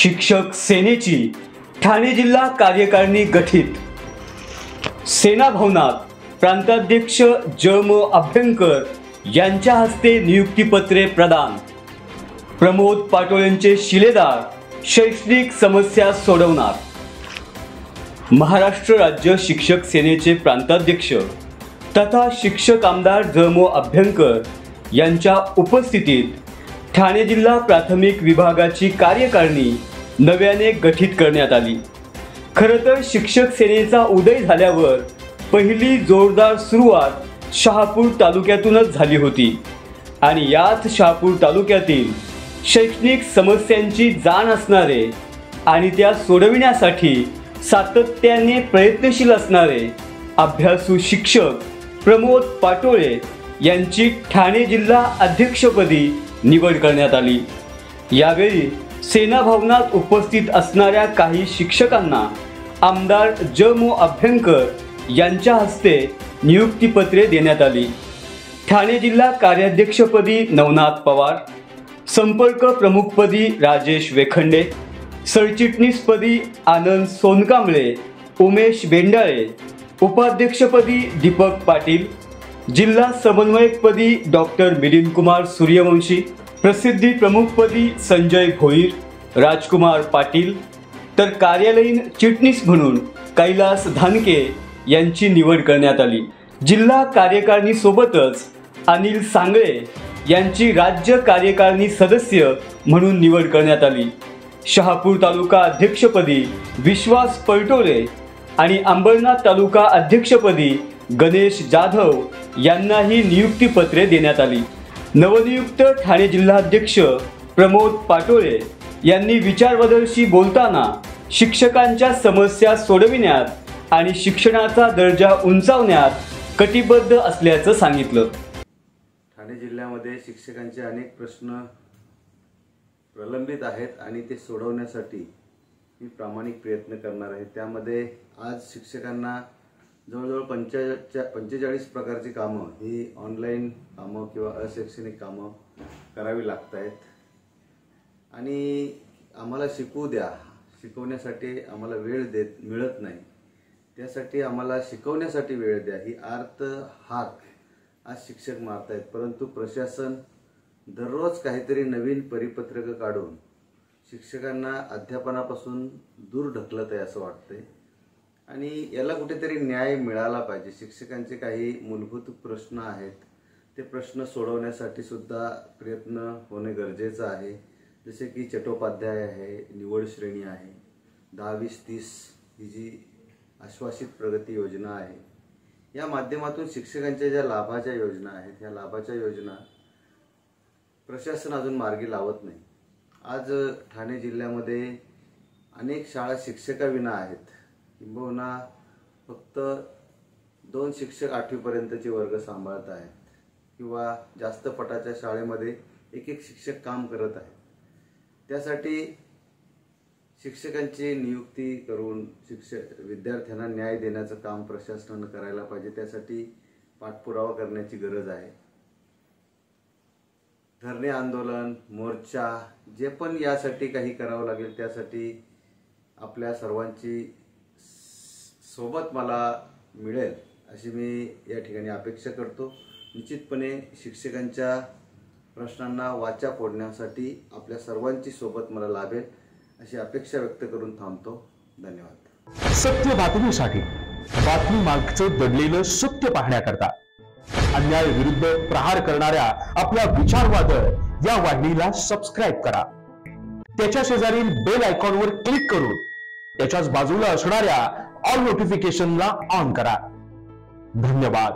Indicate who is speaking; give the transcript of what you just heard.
Speaker 1: शिक्षक सेनेची ठाणे जिल्हा कार्यकारिणी गठीत। सेना भवनात प्रांताध्यक्ष ज.म. अभ्यंकर यांच्या हस्ते नियुक्तीपत्रे प्रदान। प्रमोद पाटोळेंचे शिलेदार शैक्षणिक समस्या सोडवणार। महाराष्ट्र राज्य शिक्षक सेनेचे प्रांताध्यक्ष तथा शिक्षक आमदार ज.म. अभ्यंकर यांच्या उपस्थितीत ठाणे जिल्हा प्राथमिक विभागाची कार्यकारिणी नव्याने गठीत करण्यात आली। खरं तर शिक्षक सेनेचा उदय झाल्यावर पहिली जोरदार सुरुवात शहापूर तालुक्यातूनच झाली होती आणि याच शहापूर तालुक्यातील शैक्षणिक समस्यांची जाण असणारे आणि त्या सोडविण्यासाठी सातत्याने प्रयत्नशील असणारे अभ्यासू शिक्षक प्रमोद पाटोळे यांची ठाणे जिल्हा अध्यक्षपदी निवड करण्यात आली। यावेळी सेना भवनात उपस्थित असणाऱ्या काही शिक्षकांना आमदार ज.म. अभ्यंकर यांच्या हस्ते नियुक्तीपत्रे देण्यात आली। ठाणे जिल्हा कार्याध्यक्षपदी नवनाथ पवार, संपर्क प्रमुखपदी राजेश वेखंडे, सरचिटणीसपदी आनंद सोनकांबळे, उमेश बेंडाळे, उपाध्यक्षपदी दीपक पाटील, जिल्हा समन्वयकपदी डॉक्टर मिलिंद कुमार सूर्यवंशी, प्रसिद्धी प्रमुखपदी संजय भोईर, राजकुमार पाटील, तर कार्यालयीन चिटणीस म्हणून कैलास धानके यांची निवड करण्यात आली। जिल्हा कार्यकारिणी सोबतच अनिल सांगळे यांची राज्य कार्यकारिणी सदस्य म्हणून निवड करण्यात आली। शहापूर तालुका अध्यक्षपदी विश्वास पलटोले आणि अंबरनाथ तालुका अध्यक्षपदी गणेश जाधव यांनाही नियुक्तीपत्रे देण्यात आली। नवनियुक्त ठाणे जिल्हाध्यक्ष प्रमोद पाटोळे यांनी विचारवदलशी बोलताना शिक्षकांच्या समस्या सोडविण्यात आणि शिक्षणाचा दर्जा उंचावण्यात कटिबद्ध असल्याचं सांगितलं।
Speaker 2: ठाणे जिल्ह्यामध्ये शिक्षकांचे अनेक प्रश्न प्रलंबित आहेत आणि ते सोडवण्यासाठी मी प्रामाणिक प्रयत्न करणार आहे। त्यामध्ये आज शिक्षकांना जवळजवळ 45 प्रकारची कामं ही ऑनलाईन कामं किंवा अशैक्षणिक कामं करावी लागत आहेत आणि आम्हाला शिकवू द्या, शिकवण्यासाठी आम्हाला वेळ मिळत नाही, त्यासाठी आम्हाला शिकवण्यासाठी वेळ द्या ही आर्त हाक आज शिक्षक मारत आहेत। परंतु प्रशासन दररोज काहीतरी नवीन परिपत्रक काढून शिक्षकांना अध्यापनापासून दूर ढकलत आहे असं वाटतंय आणि याला कुठेतरी न्याय मिळाला पाहिजे। शिक्षकांचे काही मूलभूत प्रश्न आहेत, ते प्रश्न सोडवण्यासाठी सुद्धा प्रयत्न होणे गरजेचं आहे। जसे की चट्टोपाध्याय आहे, निवड श्रेणी आहे, 10-20-30 ही जी आश्वासित प्रगती योजना आहे, या माध्यमातून शिक्षकांच्या ज्या लाभाच्या योजना आहेत, ह्या लाभाच्या योजना प्रशासन अजून मार्गी लावत नाही। आज ठाणे जिल्ह्यामध्ये अनेक शाळा शिक्षकाविना आहेत, किंबहुना फक्त 2 शिक्षक 8वी पर्यंतचे वर्ग सांभाळत आहेत किंवा जास्त पटाच्या शाळेमध्ये एक शिक्षक काम करत आहेत। त्यासाठी शिक्षकांची नियुक्ती करून विद्यार्थ्यांना न्याय देण्याचं काम प्रशासनानं करायला पाहिजे। त्यासाठी पाठपुरावा करण्याची गरज आहे। धरणे आंदोलन, मोर्चा, जे पण यासाठी काही करावं लागेल त्यासाठी आपल्या सर्वांची सोबत मला मिळेल अशी मी या ठिकाणी अपेक्षा करतो। निश्चितपणे शिक्षकांच्या प्रश्नांना वाचा फोडण्यासाठी आपल्या सर्वांची सोबत मला लाभेल अशी अपेक्षा व्यक्त करून थांबतो। धन्यवाद।
Speaker 3: सत्य बातमीसाठी बातमी मागचं दडलेलं सत्य पाहण्याकरता अन्याय विरुद्ध प्रहार करणाऱ्या आपल्या विचारवादळ या वाहिनीला सबस्क्राईब करा। त्याच्या शेजारील बेल आयकॉनवर क्लिक करून त्याच्याच बाजूला असणाऱ्या ऑल नोटिफिकेशनला ऑन करा। धन्यवाद।